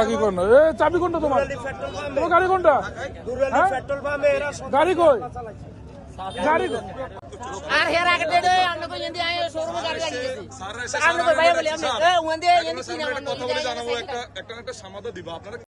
কি করো চাবি কোনটা তোমার তোমার গাড়ি কোনটা গাড়ি কই গাড়ি আর হেরা আগে দে আমরা কই এন্দি আয় শোরুমে গাড়ি লাগি গেছে আমরা কই ভাই বলি আমরা ওন্দি এন্দি কিনা কথা বলে জানাবো একটা সমাধান দিব আপনারা।